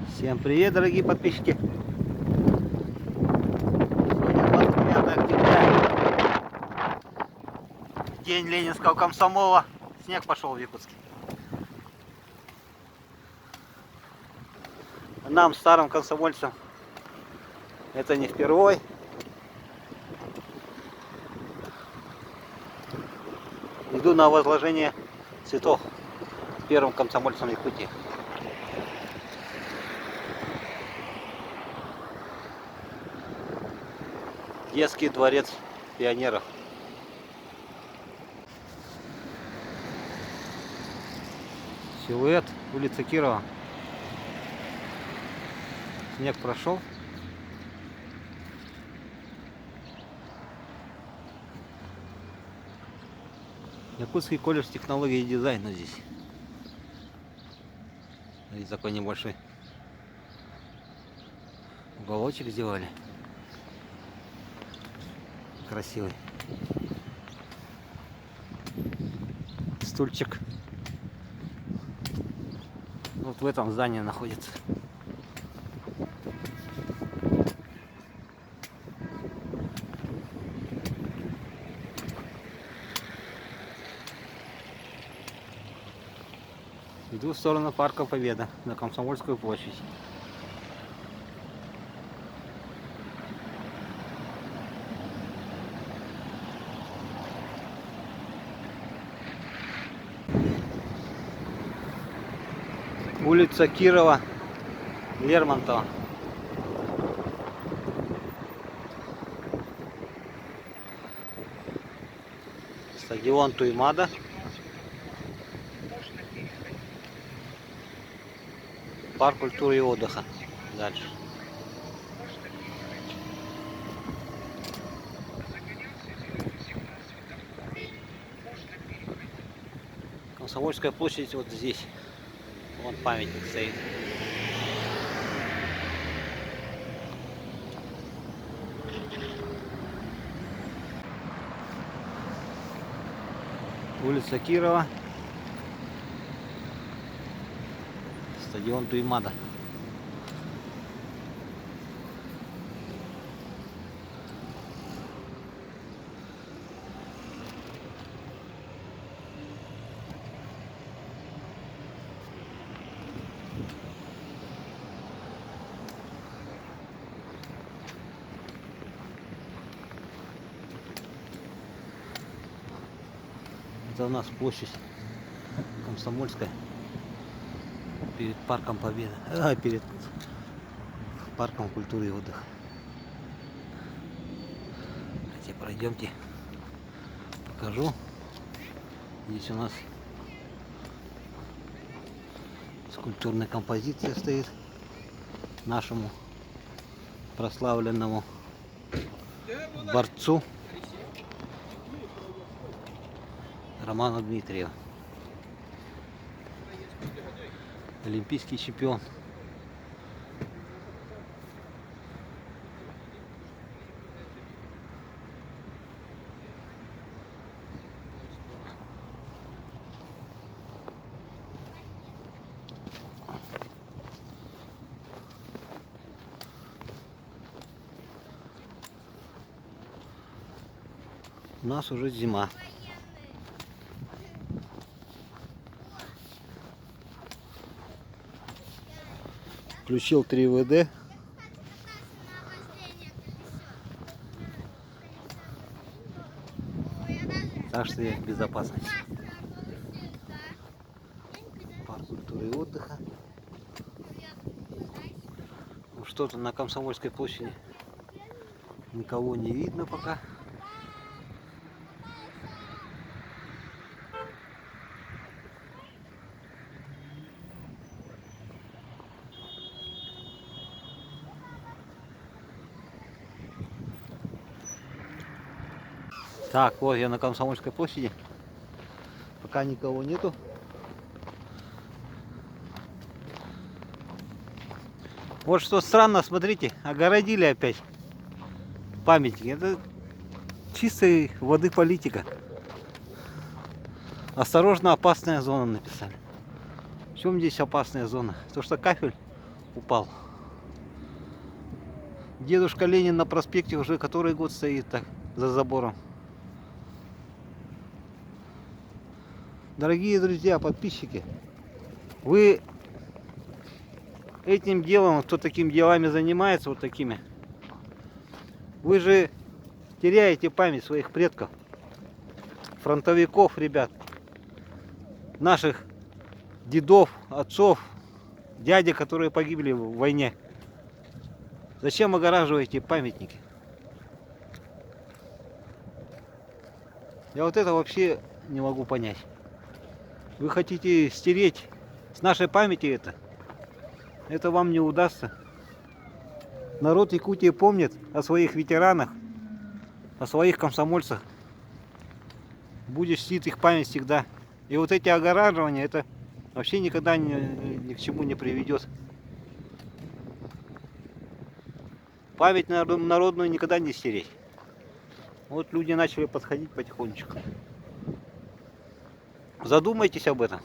Всем привет, дорогие подписчики! Сегодня 29 октября, день Ленинского комсомола. Снег пошел в Якутске. Нам, старым комсомольцам, это не впервой. Иду на возложение цветов первым комсомольцам Якутии. Детский дворец пионеров. Силуэт улицы Кирова. Снег прошел. Якутский колледж технологии и дизайна здесь. Здесь такой небольшой уголочек сделали. Красивый. Стульчик. Вот в этом здании находится. Иду в сторону парка Победа на Комсомольскую площадь. Улица Кирова, Лермонтова. Стадион Туймада. Парк культуры и отдыха. Дальше. Комсомольская площадь вот здесь. Вон памятник стоит. Улица Кирова. Стадион Туймада. Это у нас площадь Комсомольская перед парком Победы, перед парком культуры и отдыха. Давайте пройдемте, покажу. Здесь у нас скульптурная композиция стоит нашему прославленному борцу Роману Дмитриеву. Олимпийский чемпион. У нас уже зима. Включил 3ВД. Так что я в безопасности. Парк культуры и отдыха. Ну, что-то на Комсомольской площади никого не видно пока. Так, вот я на Комсомольской площади. Пока никого нету. Вот что странно, смотрите, огородили опять памятник. Это чистой воды политика. Осторожно, опасная зона написали. В чем здесь опасная зона? То, что кафель упал. Дедушка Ленин на проспекте уже который год стоит так за забором. Дорогие друзья, подписчики, вы этим делом, кто такими делами занимается, вот такими, вы же теряете память своих предков, фронтовиков, ребят, наших дедов, отцов, дядя, которые погибли в войне. Зачем огораживаете памятники? Я вот это вообще не могу понять. Вы хотите стереть с нашей памяти это? Это вам не удастся. Народ Якутии помнит о своих ветеранах, о своих комсомольцах. Будет чтить их память всегда. И вот эти огораживания, это вообще никогда ни к чему не приведет. Память народную никогда не стереть. Вот люди начали подходить потихонечку. Задумайтесь об этом.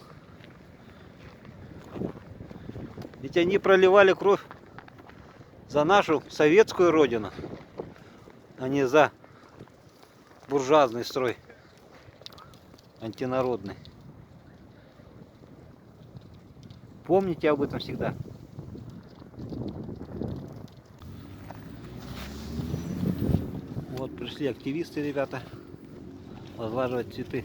Ведь они проливали кровь за нашу советскую родину, а не за буржуазный строй антинародный. Помните об этом всегда. Вот пришли активисты, ребята, возлаживать цветы.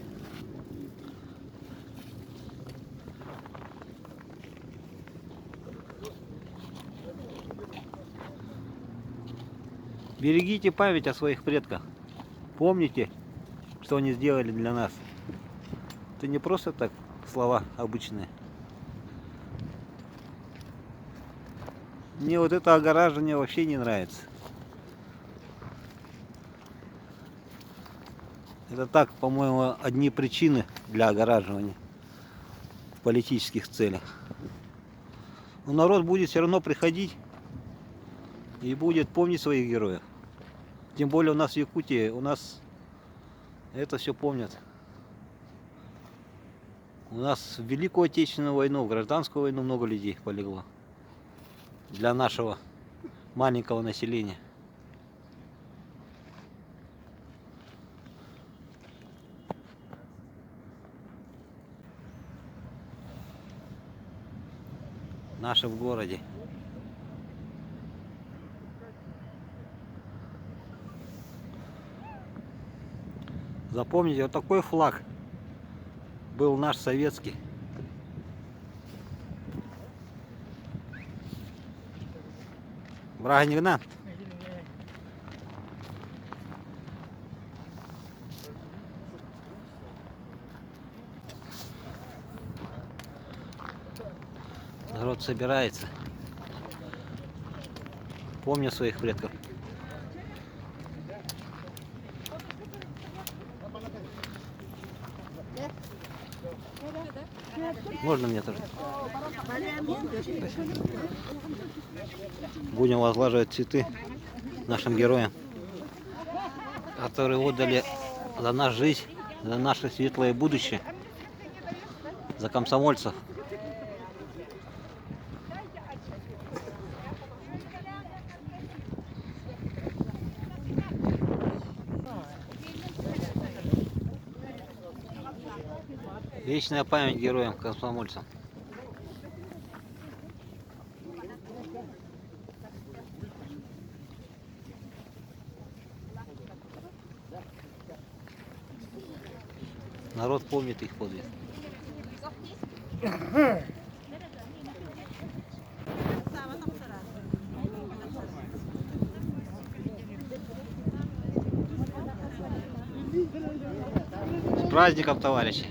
Берегите память о своих предках. Помните, что они сделали для нас. Это не просто так слова обычные. Мне вот это огораживание вообще не нравится. Это так, по-моему, одни причины для огораживания в политических целях. Но народ будет все равно приходить и будет помнить своих героев. Тем более у нас в Якутии, у нас это все помнят. У нас в Великую Отечественную войну, в Гражданскую войну много людей полегло. Для нашего маленького населения. Наши в городе. Запомните, вот такой флаг был наш советский. Брага не гнат. Народ собирается. Помню своих предков. Можно мне тоже? Спасибо. Будем возлаживать цветы нашим героям, которые отдали за нашу жизнь, за наше светлое будущее, за комсомольцев. Вечная память героям, комсомольцам. Народ помнит их подвиг. С праздником, товарищи!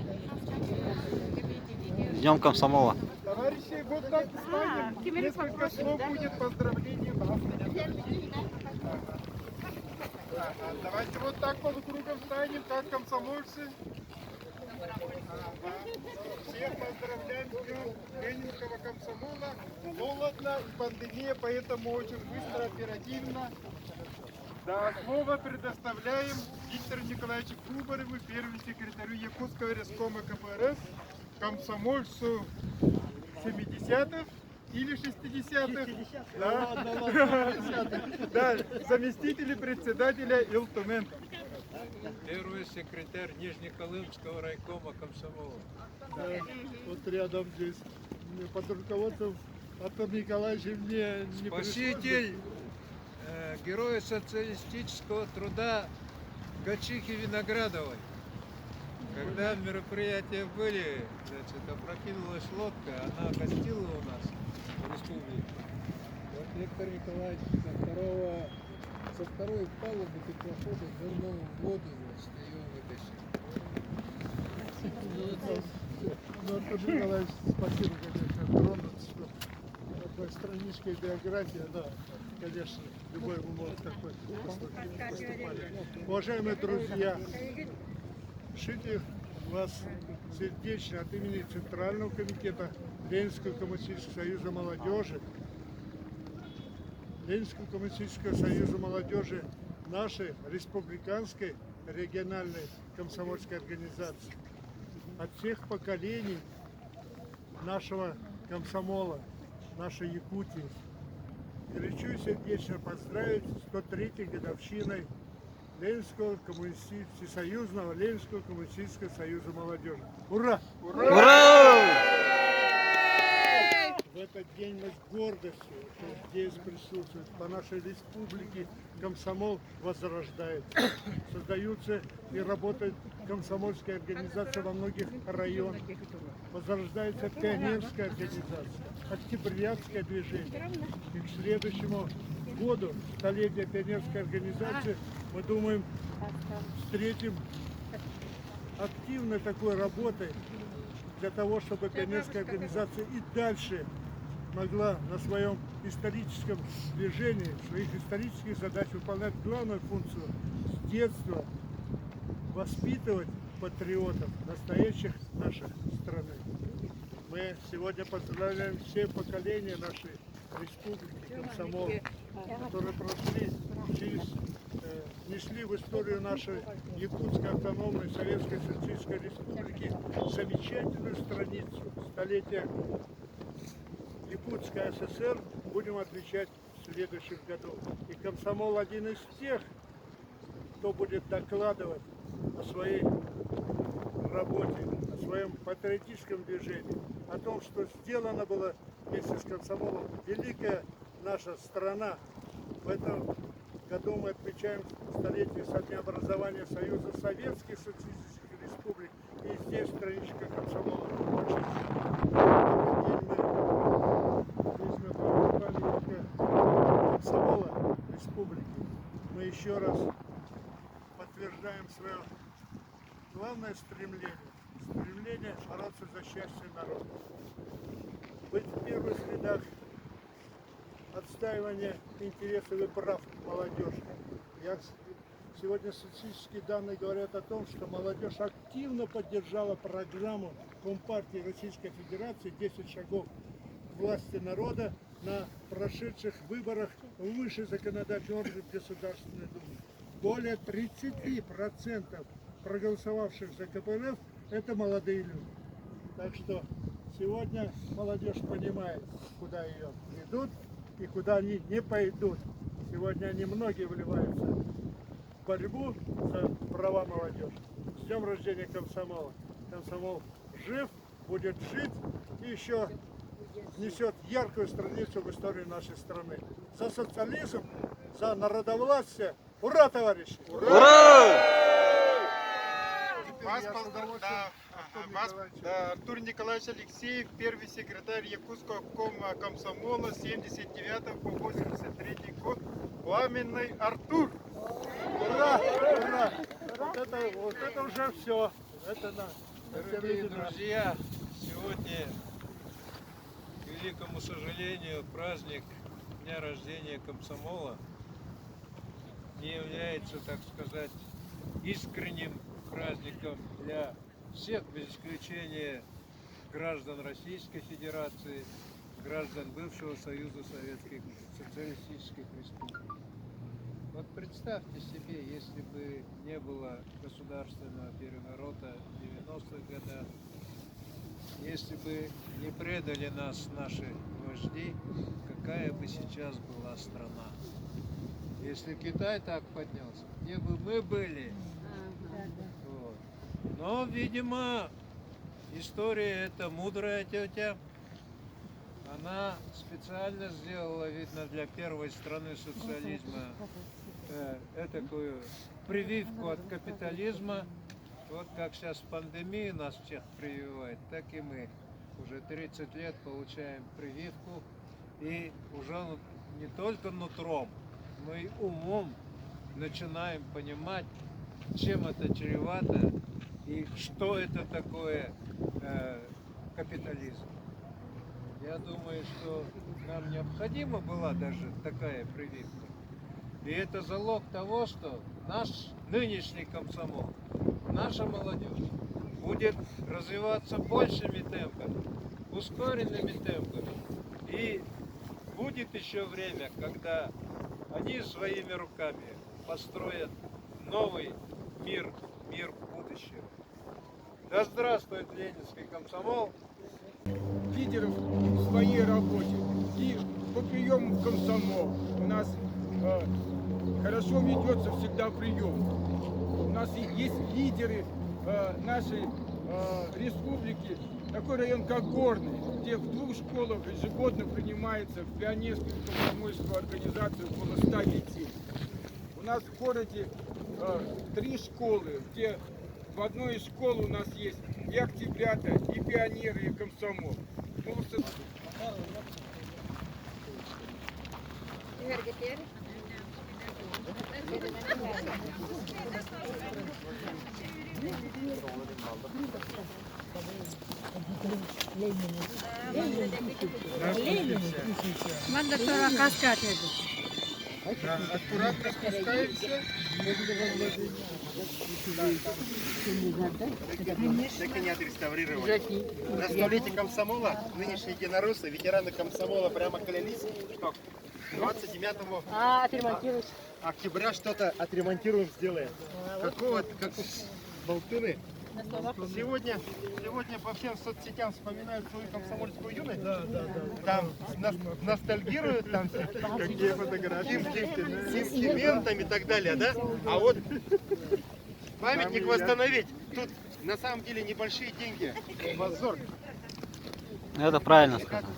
С Днем комсомола! Товарищи, вот так встанем. Несколько слов будет поздравление. Давайте вот так полукругом встанем, как комсомольцы. Всех поздравляем с Днем Ленинского комсомола. Холодно и пандемия, поэтому очень быстро, оперативно. Да, слово предоставляем Виктору Николаевичу Кубареву, первому секретарю Якутского райкома КПРС, комсомольцу 70-х, или 60-х? Да, заместители председателя Илтумен. Первый секретарь Нижнеколымского райкома комсомола. Да, вот рядом здесь. Под руководством Артура Николаевича мне не Спаситель героя социалистического труда Гачихи Виноградовой. Когда мероприятия были, значит, опрокинулась лодка, она гостила у нас в республике. Вот Виктор Николаевич со второй палубы теплохода нырнул в воду, значит, ее вытащил. Ну, Артур Николаевич, спасибо, конечно, тронут, что такой страничкой биография, да, конечно, любой может такой поступать. Уважаемые друзья, шлите вас сердечно от имени Центрального комитета Ленинского коммунистического союза молодежи, Ленинского коммунистического союза молодежи, нашей республиканской региональной комсомольской организации, от всех поколений нашего комсомола, нашей Якутии. Горячо и сердечно поздравить с 103-й годовщиной Ленинского всесоюзного Ленинского коммунистического союза молодежи. Ура! Ура! В этот день мы с гордостью, что здесь присутствует, по нашей республике комсомол возрождается. Создаются и работают комсомольские организации во многих районах. Возрождается пионерская организация, октябрятское движение. И к следующему году, столетия пионерской организации, мы думаем, встретим активной такой работой для того, чтобы пионерская организация и дальше могла на своем историческом движении, своих исторических задач выполнять главную функцию с детства воспитывать патриотов, настоящих нашей страны. Мы сегодня поздравляем все поколения нашей республики, комсомола, которые прошли внесли в историю нашей Якутской автономной Советской Социалистической Республики замечательную страницу столетия Якутской ССР будем отмечать в следующем году. И комсомол один из тех, кто будет докладывать о своей работе, о своем патриотическом движении, о том, что сделано было вместе с комсомолом. Великая наша страна. В этом году мы отмечаем столетие со дня образования Союза Советских Социалистических Республик. И здесь страничка комсомола очень комсомола республики. Мы еще раз подтверждаем свое главное стремление бороться за счастье народа. Быть в первых рядах отстаивания интересов и прав молодежи. Сегодня статистические данные говорят о том, что молодежь активно поддержала программу Компартии Российской Федерации «10 шагов к власти народа» на прошедших выборах в высший законодательный орган Государственной Думы. Более 30% проголосовавших за КПРФ – это молодые люди. Так что сегодня молодежь понимает, куда ее ведут и куда они не пойдут. Сегодня они многие вливаются в борьбу за права молодежи. С днем рождения комсомола! Комсомол жив, будет жить и еще несет яркую страницу в истории нашей страны. За социализм, за народовластие. Ура, товарищи! Ура! Артур Николаевич Алексеев, первый секретарь Якутского обкома комсомола 79 по 83 год. Пламенный Артур! Ура! Ура! Вот это уже все. Это на. Дорогие друзья, сегодня, к великому сожалению, праздник дня рождения комсомола не является, так сказать, искренним праздником для всех, без исключения граждан Российской Федерации, граждан бывшего Союза Советских Социалистических Республик. Вот представьте себе, если бы не было государственного переворота в 90-х годах, если бы не предали нас наши вождей, какая бы сейчас была страна. Если Китай так поднялся, где бы мы были? Вот. Но, видимо, история эта мудрая тетя. Она специально сделала, видно, для первой страны социализма такую прививку от капитализма. Вот как сейчас пандемия нас всех прививает, так и мы уже 30 лет получаем прививку. И уже не только нутром, но и умом начинаем понимать, чем это чревато и что это такое капитализм. Я думаю, что нам необходима была даже такая прививка. И это залог того, что наш нынешний комсомол, наша молодежь будет развиваться большими темпами, ускоренными темпами. И будет еще время, когда они своими руками построят новый мир, мир будущего. Да здравствует ленинский комсомол! Лидеров в своей работе и по приему в комсомол. У нас хорошо ведется всегда прием. У нас есть лидеры нашей республики, такой район как Горный, где в 2 школах ежегодно принимается в пионерскую комсомольскую организацию около 100 детей. У нас в городе 3 школы, где в одной из школ у нас есть и октябрята, и пионеры, и комсомол. Аккуратно спускаемся. Так и не отреставрировали. На столетие комсомола нынешние единороссы, ветераны комсомола прямо клялись, что 29 октября что-то отремонтируем, сделаем. Какого болтуны. Сегодня по всем соцсетям вспоминают свою комсомольскую юность. Там ностальгируют, там какие фотографии, сентиментами и так далее, да? А вот памятник восстановить, тут на самом деле небольшие деньги. Позор. Это правильно сказано.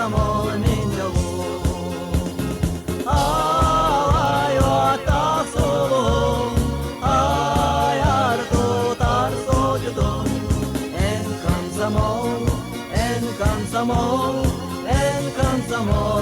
комсомол миньолу. Ай, вата солу, ай, арту тарсо дюдо. En комсомол, en комсомол, en комсомол.